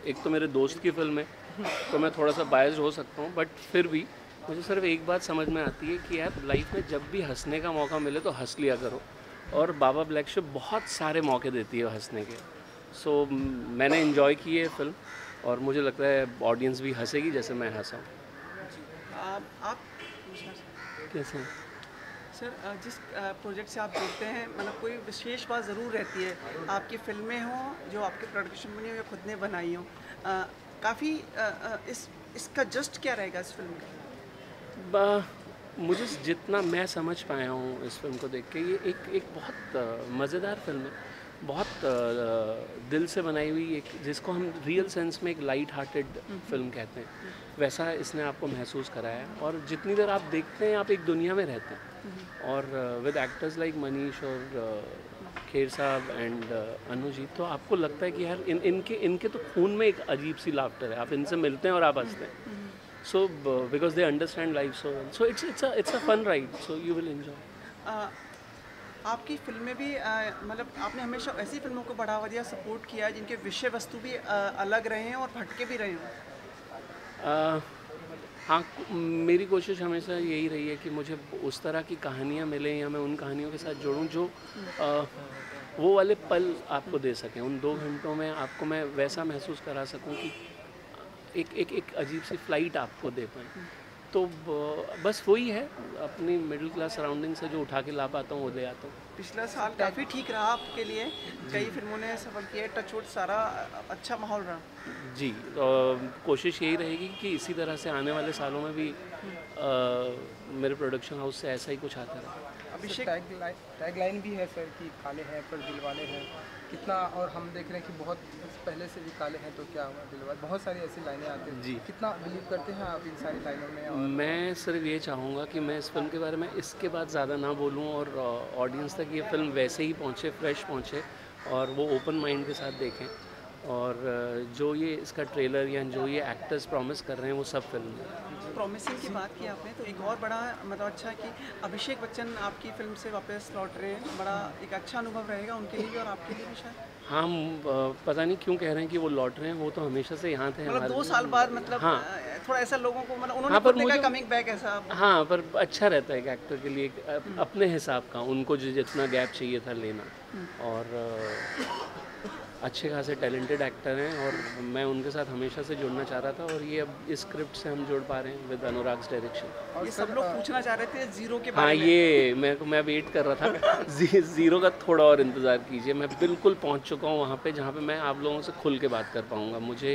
एक तो मेरे दोस्त की फ़िल्म है, तो मैं थोड़ा सा बायस्ड हो सकता हूँ, बट फिर भी मुझे सिर्फ एक बात समझ में आती है कि यार लाइफ में जब भी हंसने का मौका मिले तो हंस लिया करो। और बाबा ब्लैक शिप बहुत सारे मौके देती है हंसने के। सो मैंने इन्जॉय की है फिल्म, और मुझे लगता है ऑडियंस भी हंसेगी जैसे मैं हंसा हूँ। जी। आप कैसे? सर, जिस प्रोजेक्ट से आप जुड़ते हैं, मतलब कोई विशेष बात ज़रूर रहती है। आपकी फ़िल्में हों जो आपके प्रोडक्शन बनी हो या खुद ने बनाई हो, काफ़ी इस इसका जस्ट क्या रहेगा इस फिल्म का? मुझे जितना मैं समझ पाया हूँ इस फिल्म को देख के, ये एक एक बहुत मज़ेदार फिल्म है। बहुत दिल से बनाई हुई, एक जिसको हम रियल सेंस में एक लाइट हार्टेड फिल्म कहते हैं, वैसा इसने आपको महसूस कराया है। और जितनी देर आप देखते हैं आप एक दुनिया में रहते हैं। और विद एक्टर्स लाइक मनीष और खेर साहब एंड अनुजीत, तो आपको लगता है कि यार इनके इनके तो खून में एक अजीब सी लाफ्टर है। आप इनसे मिलते हैं और आप हंसते हैं। So because they understand life so well, so it's a fun ride, so you will enjoy. अ, आपकी फ़िल्में भी मतलब आपने हमेशा ऐसी फ़िल्मों को बढ़ावा दिया, सपोर्ट किया जिनके विषय वस्तु भी अलग रहे हैं और भटके भी रहे हों। uh, हाँ, मेरी कोशिश हमेशा यही रही है कि मुझे उस तरह की कहानियाँ मिलें या मैं उन कहानियों के साथ जुड़ूं जो वो वाले पल आपको दे सकें। उन 2 घंटों में आपको मैं वैसा महसूस करा सकूं कि एक अजीब सी फ्लाइट आपको दे पाएँ। तो बस वही है, अपनी मिडिल क्लास सराउंडिंग से जो उठा के ला पाता हूँ वो ले आता हूँ। पिछला साल काफ़ी ठीक रहा आपके लिए, जी। कई फिल्मों ने सफल किया है, टचवुड सारा अच्छा माहौल रहा। जी, कोशिश यही रहेगी कि इसी तरह से आने वाले सालों में भी मेरे प्रोडक्शन हाउस से ऐसा ही कुछ आता रहे। सर, अभिषेक, टैगलाइन भी है सर कि काले हैं पर दिल वाले हैं। कितना, और हम देख रहे हैं कि बहुत पहले से भी काले हैं तो क्या हुआ दिल वाले, बहुत सारी ऐसी लाइनें आती हैं। जी। कितना बिलीव करते हैं आप इन सारी लाइनों में? और मैं सिर्फ ये चाहूँगा कि मैं इस फिल्म के बारे में इसके बाद ज़्यादा ना बोलूँ, और ऑडियंस तक ये फिल्म वैसे ही पहुँचे, फ्रेश पहुँचे, और वो ओपन माइंड के साथ देखें। और जो ये इसका ट्रेलर या जो ये एक्टर्स प्रॉमिस कर रहे हैं वो सब फिल्म है। प्रॉमिसिंग की बात की आपने, तो एक और बड़ा मतलब अच्छा कि अभिषेक बच्चन आपकी फिल्म से वापस लौट रहे हैं, बड़ा एक अच्छा अनुभव रहेगा उनके लिए भी और आपके लिए भी शायद। हाँ, हम पता नहीं क्यों कह रहे हैं कि वो लौट रहे हैं, वो तो हमेशा से यहाँ थे मतलब हमारे। 2 साल बाद, मतलब हाँ। थोड़ा ऐसा लोगों को, मतलब उन्होंने हाँ, पर खुद ने कहा मुझे कमिंग बैक ऐसा। हाँ, पर अच्छा रहता है एक एक्टर के लिए, एक अपने हिसाब का उनको जितना गैप चाहिए था लेना। और अच्छे खासे टैलेंटेड एक्टर हैं, और मैं उनके साथ हमेशा से जुड़ना चाह रहा था, और ये अब इस स्क्रिप्ट से हम जुड़ पा रहे हैं विद अनुराग्स डायरेक्शन। और ये सर, सब लोग पूछना चाह रहे थे जीरो के हाँ, बारे में। ये मैं वेट कर रहा था। ज़ीरो का थोड़ा और इंतज़ार कीजिए, मैं बिल्कुल पहुंच चुका हूँ वहाँ पे जहाँ पे मैं आप लोगों से खुल के बात कर पाऊँगा। मुझे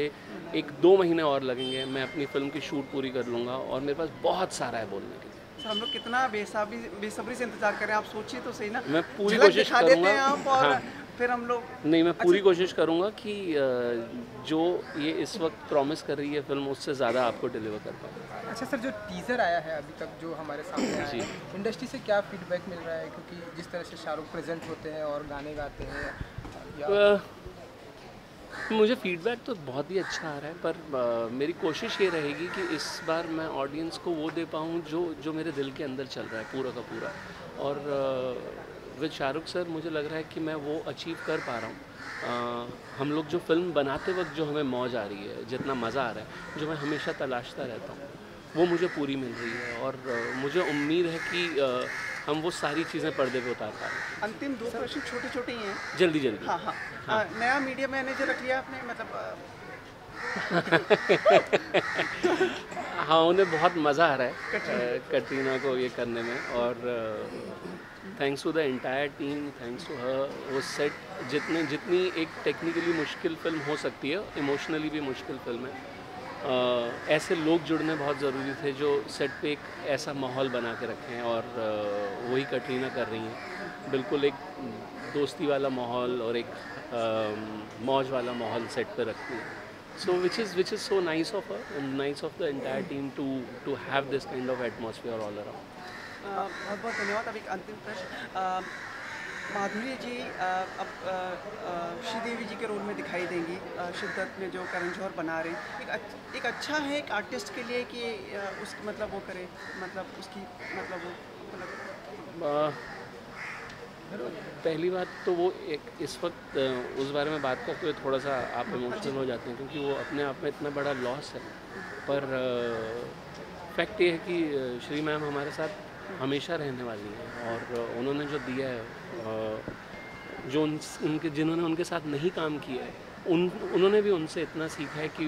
1-2 महीने और लगेंगे, मैं अपनी फ़िल्म की शूट पूरी कर लूँगा, और मेरे पास बहुत सारा है बोलने के लिए। सर, हम लोग कितना बेसब्री से इंतजार करें, आप सोचिए तो सही ना। मैं पूरी झलक कोशिश दिखा देते करूँगा। हैं आप, और हाँ, फिर हम लोग। नहीं, मैं पूरी अच्छा, कोशिश करूँगा कि जो ये इस वक्त प्रॉमिस कर रही है फिल्म, उससे ज़्यादा आपको डिलीवर कर पाऊँ। अच्छा सर, जो टीज़र आया है अभी तक जो हमारे सामने आया जी। है, इंडस्ट्री से क्या फीडबैक मिल रहा है? क्योंकि जिस तरह से शाहरुख प्रेजेंट होते हैं और गाने गाते हैं, या मुझे फीडबैक तो बहुत ही अच्छा आ रहा है, पर मेरी कोशिश ये रहेगी कि इस बार मैं ऑडियंस को वो दे पाऊँ जो जो मेरे दिल के अंदर चल रहा है पूरा का पूरा। और विद शाहरुख सर मुझे लग रहा है कि मैं वो अचीव कर पा रहा हूँ। हम लोग जो फिल्म बनाते वक्त जो हमें मौज आ रही है, जितना मज़ा आ रहा है, जो मैं हमेशा तलाशता रहता हूँ, वो मुझे पूरी मिल रही है। और मुझे उम्मीद है कि हम वो सारी चीज़ें पर्दे पे उतार पा रहे हैं। अंतिम 2 प्रश्न छोटे छोटे ही हैं। जल्दी जल्दी। हाँ, हाँ। हाँ। नया मीडिया मैनेजर रख लिया आपने, मतलब हाँ, उन्हें बहुत मज़ा आ रहा है कटरीना को ये करने में। और thanks to the entire team, thanks to her. वो सेट जितनी एक टेक्निकली मुश्किल फिल्म हो सकती है, इमोशनली भी मुश्किल फिल्म है। ऐसे लोग जुड़ने बहुत ज़रूरी थे जो सेट पे एक ऐसा माहौल बना के रखें, और वही कटरीना कर रही हैं। बिल्कुल एक दोस्ती वाला माहौल और एक मौज वाला माहौल सेट पे रखती हैं। So which is so nice of her and nice of the entire team to have this kind of atmosphere all around. बहुत बहुत धन्यवाद। अब एक अंतिम प्रश्न, माधुरी जी अब श्रीदेवी जी के रोल में दिखाई देंगी, शिद्दत में जो करण जौहर बना रहे हैं, एक अच्छा है एक आर्टिस्ट के लिए कि उस मतलब वो करे, मतलब उसकी मतलब वो मतलब। Uh, पहली बात तो वो एक इस वक्त उस बारे में बात करते हुए थोड़ा सा आप इमोशनल हो जाते हैं, क्योंकि वो अपने आप में इतना बड़ा लॉस है। पर फैक्ट ये है कि श्री मैम हमारे साथ हमेशा रहने वाली हैं, और उन्होंने जो दिया है, जो उनके जिन्होंने उनके साथ नहीं काम किया है, उन्होंने भी उनसे इतना सीखा है कि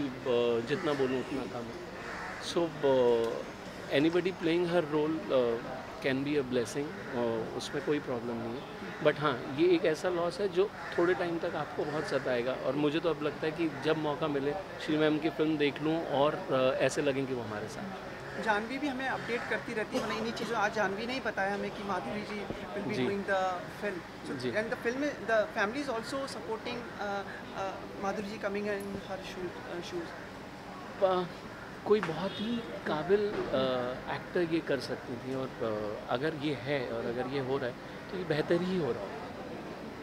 जितना बोलूँ उतना कम है। So anybody playing her role can be a blessing, उसमें कोई प्रॉब्लम नहीं है। बट हाँ, ये एक ऐसा लॉस है जो थोड़े टाइम तक आपको बहुत सताएगा, और मुझे तो अब लगता है कि जब मौका मिले श्री मैम की फिल्म देख लूँ और ऐसे लगें कि वो हमारे साथ। जानवी भी हमें अपडेट करती रहती है, मतलब इन्हीं चीज़ों, आज जानवी नहीं बताया हमें कि Madhuri ji will be doing the film, and the film the family is also supporting Madhuri ji coming in her shoes. कोई बहुत ही काबिल एक्टर ये कर सकती थी, और अगर ये है और अगर ये हो रहा है तो ये बेहतर ही हो रहा है।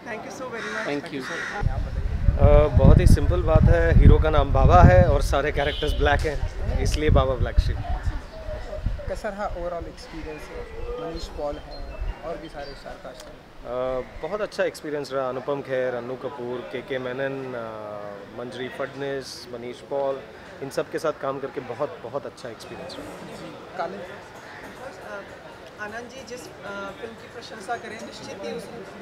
Thank you so very much. Thank you. बहुत ही सिंपल बात है, हीरो का नाम बाबा है और सारे कैरेक्टर्स ब्लैक हैं, इसलिए बाबा ब्लैक शीप। कैसा रहा ओवरऑल एक्सपीरियंस? मनीष पॉल है और भी सारे स्टार कास्ट हैं। बहुत अच्छा एक्सपीरियंस रहा। अनुपम खेर, अन्नू कपूर, के मेनन, मंजरी फडनिस, मनीष पॉल, इन सब के साथ काम करके बहुत बहुत अच्छा एक्सपीरियंस रहा। काले आनंद जी जिस फिल्म की प्रशंसा करें, निश्चित ही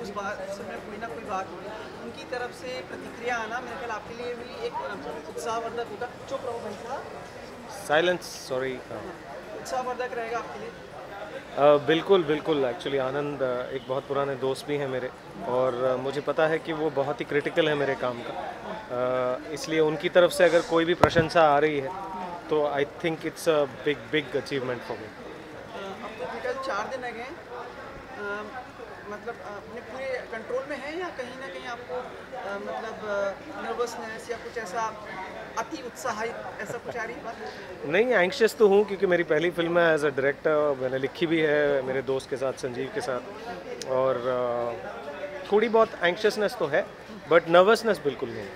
उस बात में कोई ना कोई बात होगी, उनकी तरफ से प्रतिक्रिया आना मेरे ख्याल आपके लिए भी एक उत्साहवर्धक होगा। चुप रहो भाई साहब, साइलेंस, सॉरी। उत्साहवर्धक रहेगा आपके लिए। बिल्कुल बिल्कुल। एक्चुअली आनंद एक बहुत पुराने दोस्त भी हैं मेरे, और मुझे पता है कि वो बहुत ही क्रिटिकल है मेरे काम का, इसलिए उनकी तरफ से अगर कोई भी प्रशंसा आ रही है तो आई think it's a big big achievement for me. अब तो निकल 4 दिन रह गए, मतलब अपने पूरे कंट्रोल में है या कहीं ना कहीं आपको मतलब नर्वसनेस या कुछ ऐसा अति उत्साहित ऐसा कुछ आ रही बात? नहीं, एंग्शियस तो हूँ क्योंकि मेरी पहली फिल्म है एज अ डायरेक्टर, मैंने लिखी भी है मेरे दोस्त के साथ, संजीव के साथ, और थोड़ी बहुत एंग्शियसनेस तो है, बट नर्वसनेस बिल्कुल नहीं है।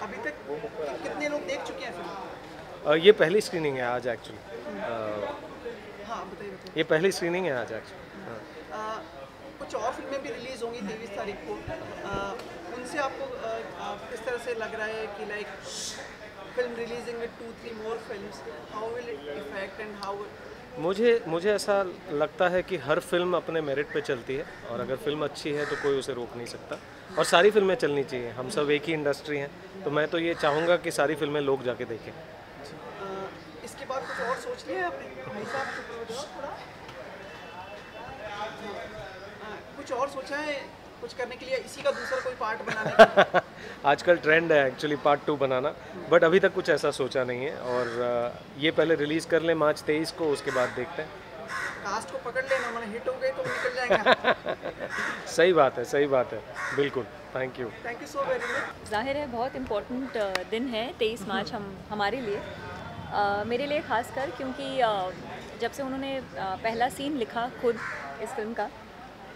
अभी तक कितने लोग देख चुके हैं फिल्म? ये पहली स्क्रीनिंग है आज एक्चुअली। हाँ बताइए। ये पहली स्क्रीनिंग है आज एक्चुअली। कुछ और फिल्में भी रिलीज होंगी 23 तारीख को, उनसे आपको किस तरह से लग रहा है कि like film releasing with 2-3 more films, how will it effect and how? मुझे ऐसा लगता है कि हर फिल्म अपने मेरिट पे चलती है, और अगर फिल्म अच्छी है तो कोई उसे रोक नहीं सकता, और सारी फिल्में चलनी चाहिए। हम सब एक ही इंडस्ट्री हैं, तो मैं तो ये चाहूँगा कि सारी फिल्में लोग जाके देखें। इसके बाद कुछ और सोच लिया आपने भाई साहब? कुछ और सोचा है कुछ करने के लिए, इसी का दूसरा कोई पार्ट बनाने का? आजकल ट्रेंड है एक्चुअली पार्ट 2 बनाना, बट अभी तक कुछ ऐसा सोचा नहीं है, और ये पहले रिलीज़ कर लें मार्च 23 को, उसके बाद देखते हैं। कास्ट को पकड़ लेना, मैंने हिट हो गए तो निकल जाएंगे। सही बात है, बिल्कुल। Thank you so very much. जाहिर है बहुत इम्पोर्टेंट दिन है 23 मार्च हमारे लिए, मेरे लिए ख़ासकर, क्योंकि जब से उन्होंने पहला सीन लिखा खुद इस फिल्म का,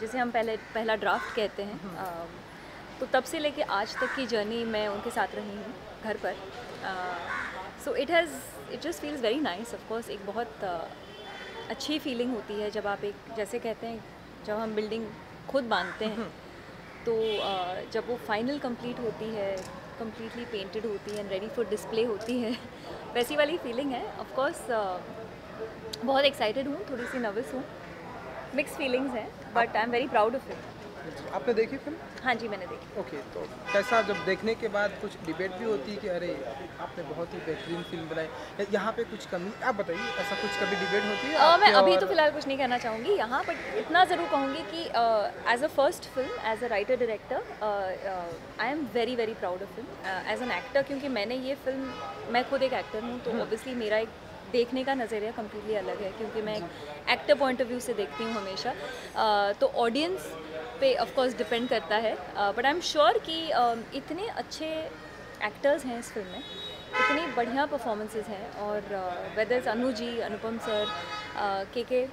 जिसे हम पहला ड्राफ्ट कहते हैं, तो तब से लेके आज तक की जर्नी मैं उनके साथ रही हूँ घर पर। So it just feels very nice. Of course एक बहुत अच्छी फीलिंग होती है जब आप एक, जैसे कहते हैं, जब हम बिल्डिंग खुद बांधते हैं, तो जब वो फाइनल कंप्लीट होती है, कम्प्लीटली पेंटेड होती है एंड रेडी फॉर डिस्प्ले होती है, वैसी वाली फीलिंग है। ऑफ कोर्स बहुत एक्साइटेड हूँ, थोड़ी सी नर्वस हूँ, मिक्स फीलिंग्स हैं, but I am very proud of it. आपने देखी फिल्म? हाँ जी, मैंने देखी। ओके, तो कैसा, जब देखने के बाद कुछ डिबेट भी होती है कि अरे आपने बहुत ही बेहतरीन फिल्म बनाई, यहाँ पे कुछ कमी, आप बताइए, ऐसा कुछ कभी डिबेट होती है? मैं अभी तो फिलहाल कुछ नहीं कहना चाहूँगी यहाँ, बट इतना ज़रूर कहूँगी कि as a first film, as a writer director, I am very very proud of film. As an actor, क्योंकि मैंने ये फिल्म, मैं खुद एक एक्टर हूँ, तो ऑब्वियसली मेरा एक देखने का नज़रिया कम्प्लीटली अलग है, क्योंकि मैं एक एक्टर पॉइंट ऑफ व्यू से देखती हूँ हमेशा, तो ऑडियंस पे ऑफ कोर्स डिपेंड करता है, बट आई एम श्योर कि इतने अच्छे एक्टर्स हैं इस फिल्म में, इतनी बढ़िया परफॉर्मेंसेस हैं, और whether is Anu ji, Anupam sir, के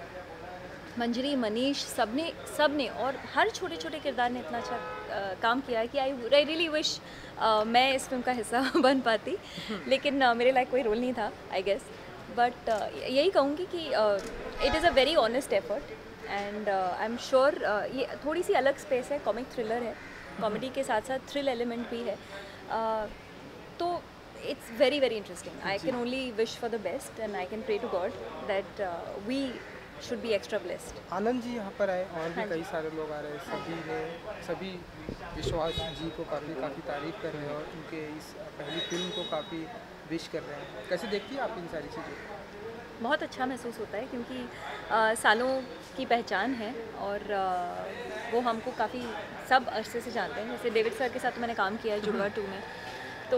मंजरी, मनीष, सबने और हर छोटे छोटे किरदार ने इतना अच्छा काम किया है कि आई रियली विश मैं इस फिल्म का हिस्सा बन पाती, लेकिन मेरे लायक कोई रोल नहीं था आई गेस, बट यही कहूँगी कि it is a very honest effort and I am sure ये थोड़ी सी अलग स्पेस है, कॉमिक थ्रिलर है, कॉमेडी के साथ साथ थ्रिल एलिमेंट भी है, तो it's very very interesting. I can only wish for the best and I can pray to God that we should be extra blessed. Anand ji यहाँ पर आए और भी कई सारे लोग आ रहे हैं, सभी विश्वास जी को काफ़ी तारीफ कर रहे हैं और उनके इस पहली फिल्म को काफ़ी विश कर रहे हैं। कैसे देखती है आप इन सारी चीज़ें? बहुत अच्छा महसूस होता है क्योंकि सालों की पहचान है और वो हमको काफ़ी सब अरसे से जानते हैं। जैसे डेविड सर के साथ मैंने काम किया है जुड़वा 2 में, तो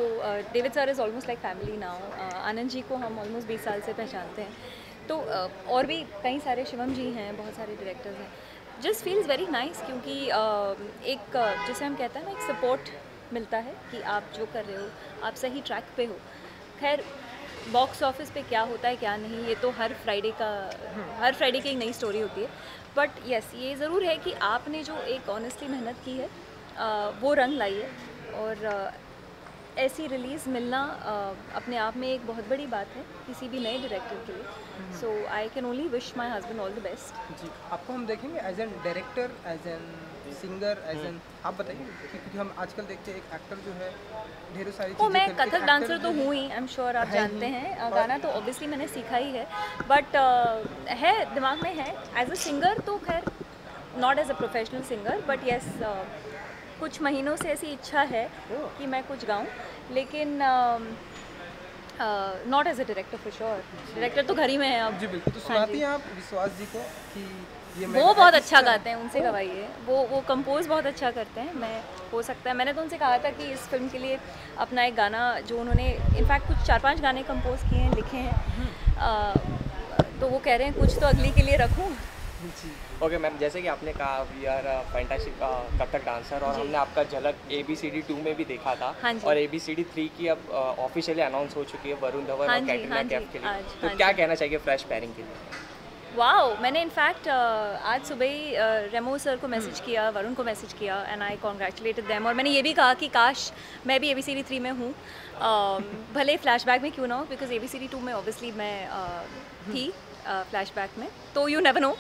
David sir is almost like family now. Anand ji को हम ऑलमोस्ट 20 साल से पहचानते हैं, तो और भी कई सारे शिवम जी हैं, बहुत सारे डायरेक्टर्स हैं। जस्ट फील्स वेरी नाइस क्योंकि एक जिसे हम कहते हैं ना, एक सपोर्ट मिलता है कि आप जो कर रहे हो आप सही ट्रैक पे हो। खैर बॉक्स ऑफिस पे क्या होता है क्या नहीं, ये तो हर फ्राइडे की एक नई स्टोरी होती है, बट यस ये ज़रूर है कि आपने जो एक ऑनेस्टली मेहनत की है वो रंग लाई है, और ऐसी रिलीज़ मिलना अपने आप में एक बहुत बड़ी बात है किसी भी नए डायरेक्टर के लिए। So I can only wish my husband all the best. जी, आपको हम देखेंगे as an director, as an singer, as an, आप बताइए, क्योंकि हम आजकल देखते हैं एक एक्टर जो है ढेरों सारी चीज़ें मैं कथक डांसर तो हूँ ही, आई एम श्योर आप जानते हैं, गाना तो ऑब्वियसली मैंने सीखा ही है, बट है दिमाग में है एज अ सिंगर, तो खैर not as a professional singer, but yes कुछ महीनों से ऐसी इच्छा है कि मैं कुछ गाऊं, लेकिन not as a director for sure. Director तो घर ही में है अब। जी बिल्कुल। तो सुनाती हैं आप विश्वास जी को कि ये वो बहुत अच्छा गाते हैं, उनसे गवाइए। वो कंपोज बहुत अच्छा करते हैं। मैं हो सकता है मैंने तो उनसे कहा था कि इस फिल्म के लिए अपना एक गाना जो उन्होंने इनफैक्ट कुछ 4-5 गाने कंपोज किए हैं, लिखे हैं, तो वो कह रहे हैं कुछ तो अगली के लिए रखूँ। ओके मैम, जैसे कि आपने कहा we are fantastic Kathak dancer, और हमने आपका झलक ABCD 2 में भी देखा था, और ABCD 3 की अब ऑफिशियली अनाउंस हो चुकी है वरुण धवन और कैटरीना कैफ के लिए, तो क्या कहना चाहिए फ्रेश पेयरिंग के लिए? वाओ, मैंने इनफैक्ट आज सुबह ही रेमो सर को मैसेज किया, वरुण को मैसेज किया, एंड आई कॉन्ग्रेचुलेटेड देम, और मैंने ये भी कहा कि काश मैं भी ABCD 3 में हूँ, भले फ्लैशबैक में क्यों ना हो, बिकॉज ABCD 2 में ऑब्वियसली मैं थी फ्लैशबैक में, तो यू नेवर नो।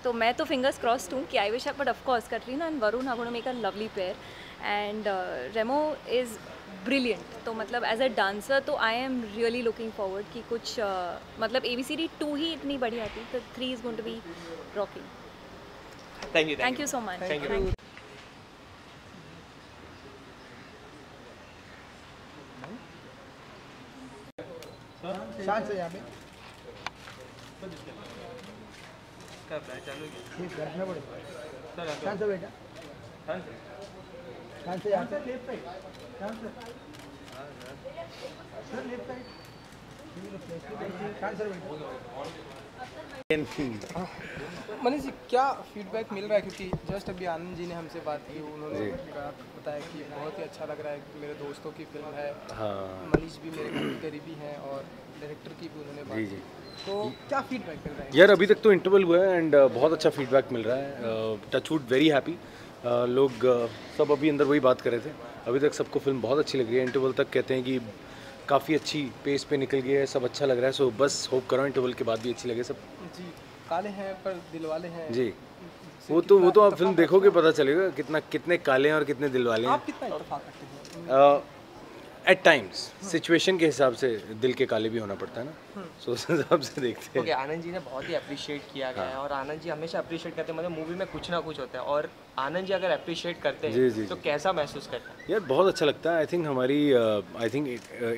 तो मैं तो फिंगर्स क्रॉस्ड हूँ कि I wish, but of course Katrina and Varun are gonna make a lovely pair, and Remo is brilliant. तो मतलब एज अ डांसर तो I am really looking forward कि कुछ मतलब ABCD 2 ही इतनी बढ़िया थी, तो 3 is going to be rocking. Thank you so much. Thank you. Shaan से यहाँ पे बैठना पड़ेगा। शान से बेटा, शान से यहाँ से लेफ्ट साइड, शान से सर लेफ्ट साइड, शान सर बेटा। मनीष जी, क्या फीडबैक मिल रहा है, क्योंकि जस्ट अभी आनंद जी ने हमसे बात की, उन्होंने बताया कि बहुत ही अच्छा लग रहा है, मेरे दोस्तों की फिल्म है, हाँ। मनीष भी मेरे करीबी हैं और डायरेक्टर की भी उन्होंने बात की, तो क्या फीडबैक मिल रहा है? यार अभी तक तो इंटरवल हुआ है एंड बहुत अच्छा फीडबैक मिल रहा है। Touchwood very happy. लोग सब अभी अंदर वही बात कर रहे थे, अभी तक सबको फिल्म बहुत अच्छी लग रही है। इंटरवल तक कहते हैं कि काफ़ी अच्छी पेस पे निकल गई है, सब अच्छा लग रहा है। सो बस होप करो इंटरवल के बाद भी अच्छी लगे सब। जी, काले हैं पर दिल वाले हैं जी, वो तो आप फिल्म देखोगे पता चलेगा कितने काले हैं और कितने दिल वाले हैं। आप कितना इत्तेफाक करते हैं? एट टाइम्स सिचुएशन के हिसाब से दिल के काले भी होना पड़ता है ना, सो उस हिसाब से देखते हैं। ओके, आनंद जी ने बहुत ही अप्रिशिएट किया गया है, और आनंद जी हमेशा अप्रिशिएट करते हैं, मतलब मूवी में कुछ ना कुछ होता है, और आनंद जी अगर अप्रिशिएट करते हैं जी, तो कैसा महसूस करते हैं? यार बहुत अच्छा लगता है। आई थिंक हमारी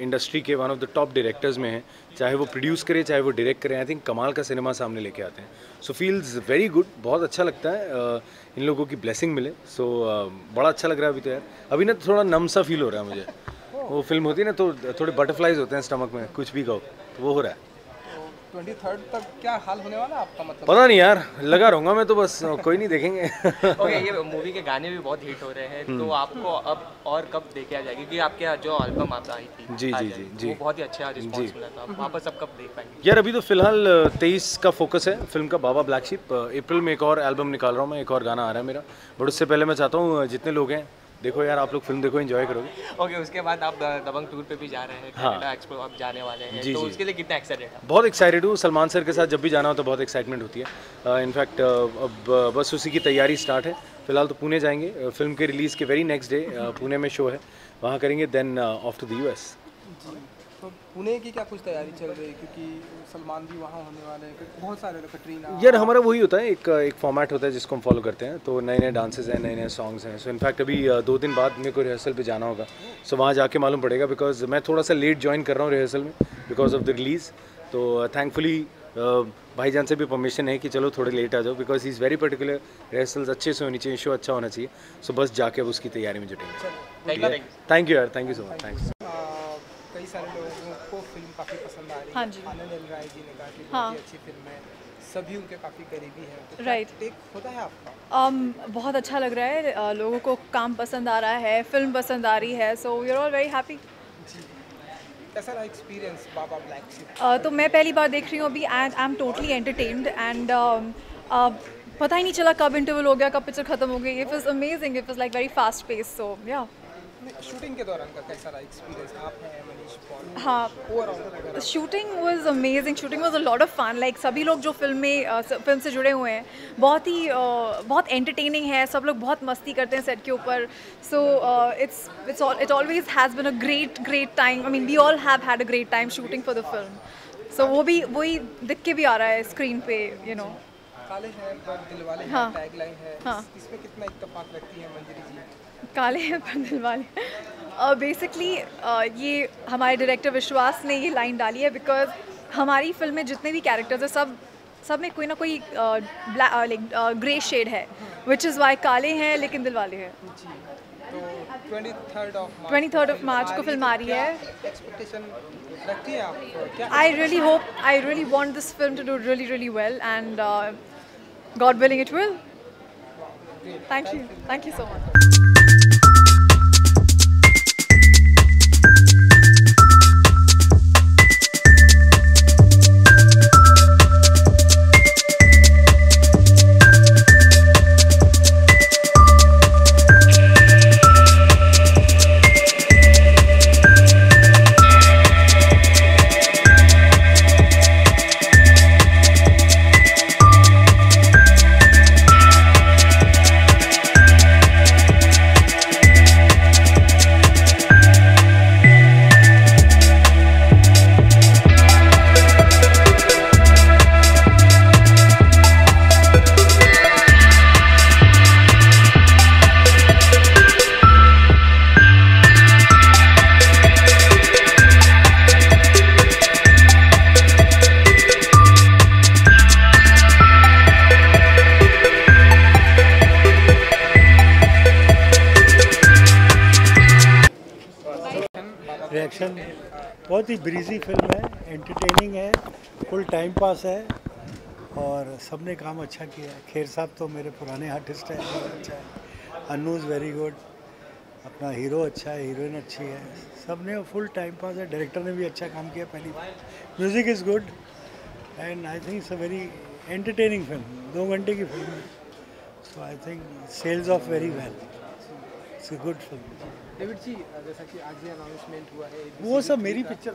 इंडस्ट्री के one of the top directors में है, चाहे वो प्रोड्यूस करे चाहे वो डायरेक्ट करें। आई थिंक कमाल का सिनेमा सामने लेके आते हैं, सो फील्स वेरी गुड। बहुत अच्छा लगता है इन लोगों की ब्लेसिंग मिले, सो बड़ा अच्छा लग रहा है। अभी तो यार अभी ना थोड़ा नम सा फील हो रहा है मुझे। वो फिल्म होती है ना तो थोड़े बटरफ्लाइज होते हैं स्टमक में, कुछ भी कहो, तो वो हो रहा है। 23 तक क्या हाल होने वाला है आपका, मतलब? पता नहीं यार, लगा रहूँगा मैं तो, बस कोई नहीं, देखेंगे। ओके, ये मूवी के गाने भी बहुत हिट हो रहे हैं, तो आपको अब और कब देखे आ जाएगी? क्योंकि आपके जो एल्बम आप आई थी जी, वो बहुत ही अच्छा रिस्पॉन्स मिला था, वापस अब कब देख पाएंगे? यार अभी तो फिलहाल 23 का फोकस है फिल्म का, बाबा ब्लैक शीप। अप्रैल में एक और एल्बम निकाल रहा हूँ मैं, एक और गाना आ रहा है मेरा, बट उससे पहले मैं चाहता हूँ जितने लोग हैं देखो यार, आप लोग फिल्म देखो, एंजॉय करोगे। ओके, उसके बाद आप दबंग टूर पे भी जा रहे हैं, कनाडा एक्सपो आप जाने वाले हैं, तो उसके लिए कितना एक्साइटेड हैं? बहुत एक्साइटेड हूँ। सलमान सर के साथ जब भी जाना हो तो बहुत एक्साइटमेंट होती है। इनफैक्ट अब बस उसी की तैयारी स्टार्ट है। फिलहाल तो पुणे जाएंगे, फिल्म के रिलीज़ के वेरी नेक्स्ट डे पुणे में शो है, वहाँ करेंगे, then off to the US। तो पुणे की क्या कुछ तैयारी चल रही है, क्योंकि सलमान भी वहाँ होने वाले हैं, बहुत सारे लोग, कटरीना। यार हमारा वही होता है, एक फॉर्मेट होता है जिसको हम फॉलो करते हैं, तो नए नए डांसेस हैं, नए नए सॉन्ग्स हैं। सो इनफैक्ट अभी 2 दिन बाद मेरे को रिहर्सल पे जाना होगा, सो वहाँ जाके मालूम पड़ेगा, बिकॉज मैं थोड़ा सा लेट ज्वाइन कर रहा हूँ रिहर्सल में बिकॉज ऑफ द रिलीज़। तो थैंकफुली भाईजान से भी परमिशन है कि चलो थोड़े लेट आ जाओ, because he is very particular, rehearsals अच्छे से होनी चाहिए, शो अच्छा होना चाहिए। सो बस जाके अब उसकी तैयारी में जुटेंगे। थैंक यू यार, thank you so much, thanks. कई सारे लोगों को फिल्म काफ़ी पसंद आ रही है। हाँ जी। आनंद एल राय जी ने कहा कि बहुत ही अच्छी फिल्म है, सभी उनके काफ़ी करीबी हैं, तो राइट टेक होता है आपका? बहुत अच्छा लग रहा है, लोगों को काम पसंद आ रहा है, फिल्म पसंद आ रही है, so we are all very happy. कैसा रहा एक्सपीरियंस बाबा ब्लैक शिप? तो मैं पहली बार देख रही हूँ अभी, and I am totally entertained, and पता ही नहीं चला कब इंटरवल हो गया, कब पिक्चर खत्म हो गई। It was amazing, it was like very fast pace, so yeah. Shooting के दौरान का कैसा रहा एक्सपीरियंस? आप हैं मनीष पॉल। हाँ, shooting was amazing, shooting was a lot of fun. Like सभी लोग जो फिल्म से जुड़े हुए हैं बहुत एंटरटेनिंग है, सब लोग बहुत मस्ती करते हैं सेट के ऊपर। So it always has been a great time. I mean we all have had a great time shooting for the film. So वही दिख के भी आ रहा है स्क्रीन पे, यू नो। काले हैं पर दिलवाले हैं, हाँ, टैगलाइन है। हाँ, इसमें कितना इत्तेफाक रखती है मंजरी जी? काले हैं पर दिलवाले। बेसिकली ये हमारे डायरेक्टर विश्वास ने ये लाइन डाली है, बिकॉज हमारी फिल्म में जितने भी कैरेक्टर्स हैं सब में कोई ना कोई ग्रे शेड है, विच इज़ वाई काले हैं लेकिन दिलवाले हैं। तो 23rd ऑफ मार्च को फिल्म आ रही है। एक्सपेक्टेशन रखती है आप क्या? I really want this film to do really well, and God willing it will. Thank you so much. Reaction बहुत ही ब्रीजी फिल्म है, एंटरटेनिंग है, फुल टाइम पास है और सबने काम अच्छा किया है। खेर साहब तो मेरे पुराने आर्टिस्ट हैं, बहुत अच्छा है। अन्नू इज़ वेरी गुड, अपना हीरो अच्छा है, हीरोइन अच्छी है, सबने फुल टाइम पास है। डायरेक्टर ने भी अच्छा काम किया पहली बार। Music is good and I think it's a very entertaining film, 2 घंटे की फिल्म है। So I think sells off very well, it's a good film. David ji, जैसा कि आज ही अनाउंसमेंट हुआ है, वो सब मेरी पिक्चर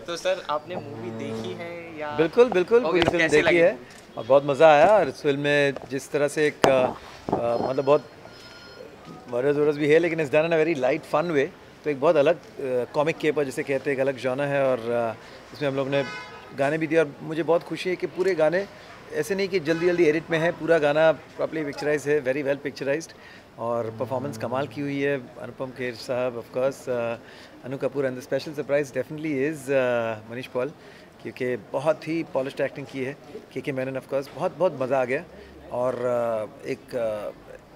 तो सर आपने मूवी देखी है या? बिल्कुल पूरी फिल्म देखी है और बहुत मज़ा आया। और इस फिल्म में जिस तरह से एक मतलब बहुत वरस भी है, लेकिन is done in a very light fun way, तो एक बहुत अलग कॉमिक केपर जिसे कहते हैं, एक अलग जॉनर है। और इसमें हम लोग ने गाने भी दिए और मुझे बहुत खुशी है कि पूरे गाने ऐसे नहीं कि जल्दी एडिट में है, पूरा गाना प्रॉपर्ली पिक्चराइज है, वेरी वेल पिक्चराइज्ड। और परफॉर्मेंस कमाल की हुई है। अनुपम खेर साहब, of course Anu Kapoor, and the special surprise definitely is Manish Paul, क्योंकि बहुत ही पॉलिश्ड एक्टिंग की है के मैनन। ऑफ कोर्स बहुत मज़ा आ गया। और एक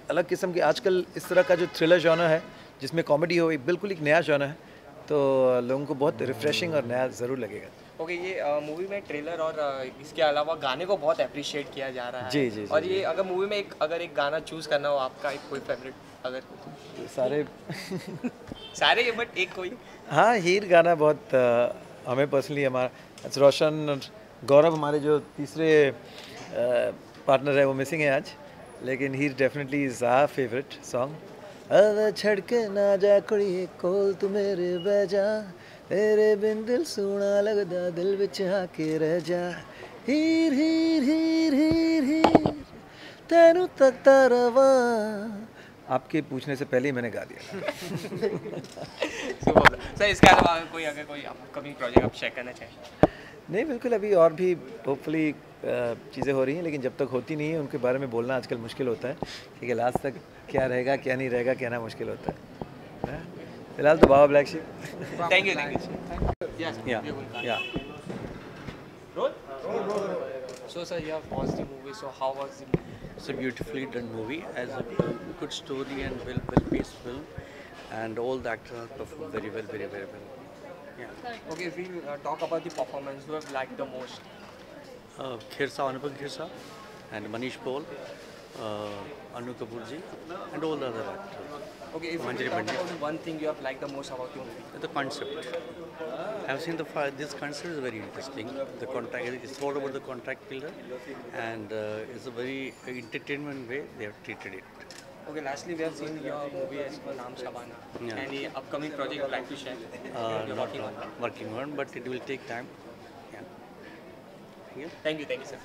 अलग किस्म की आजकल इस तरह का जो थ्रिलर जॉनर है जिसमें कॉमेडी हो, एक बिल्कुल एक नया जॉनर है, तो लोगों को बहुत रिफ्रेशिंग और नया ज़रूर लगेगा। ओके, ये मूवी में ट्रेलर और इसके अलावा गाने को बहुत अप्रिशिएट किया जा रहा है। जी। और ये अगर मूवी में अगर एक गाना चूज़ करना हो आपका, एक कोई फेवरेट? अगर सारे बट एक कोई? हाँ, हीर गाना बहुत हमें पर्सनली, हमारा रोशन और गौरव, हमारे जो तीसरे पार्टनर है, वो मिसिंग है आज, लेकिन he definitely is our favourite song. अब छड़ के ना जा कुड़िए कोल तू मेरे बह जा, तेरे बिन दिल सोना लगदा दिल विच आके रह जा, हीर हीर हीर हीर हीर तेनू तकता रवा। आपके पूछने से पहले ही मैंने गा दिया। सर इसके अलावा कोई अगर कोई अपकमिंग प्रोजेक्ट आप शेयर करना चाहें? नहीं बिल्कुल, अभी और भी होपफुली चीज़ें हो रही हैं, लेकिन जब तक होती नहीं है उनके बारे में बोलना आजकल मुश्किल होता है, क्योंकि लास्ट तक क्या रहेगा क्या नहीं रहेगा कहना मुश्किल होता है। फिलहाल तो baa baa black sheep. Thank you. या So sir, you have watched the movie. So how was the movie? It's a beautifully done movie, as a good story and well-paced film, and all the actors have performed very well, very well. Yeah. Okay, if we talk about the performance, who have liked the most? Khirsa, Anupam Khirsa, and Manish Paul, Anu Kapoor ji, and all the other actors. Okay, if we talk about one thing you have liked the most about the movie? The concept. I've seen this concept is very interesting. The contract, it's all about the contract killer, and it's a very entertainment way they have treated it. Okay, lastly, we have seen your movie as per Naam Shabana. Yeah. Any upcoming project you'd like to share? You're Working on, but it will take time. Yeah. Thank you, sir.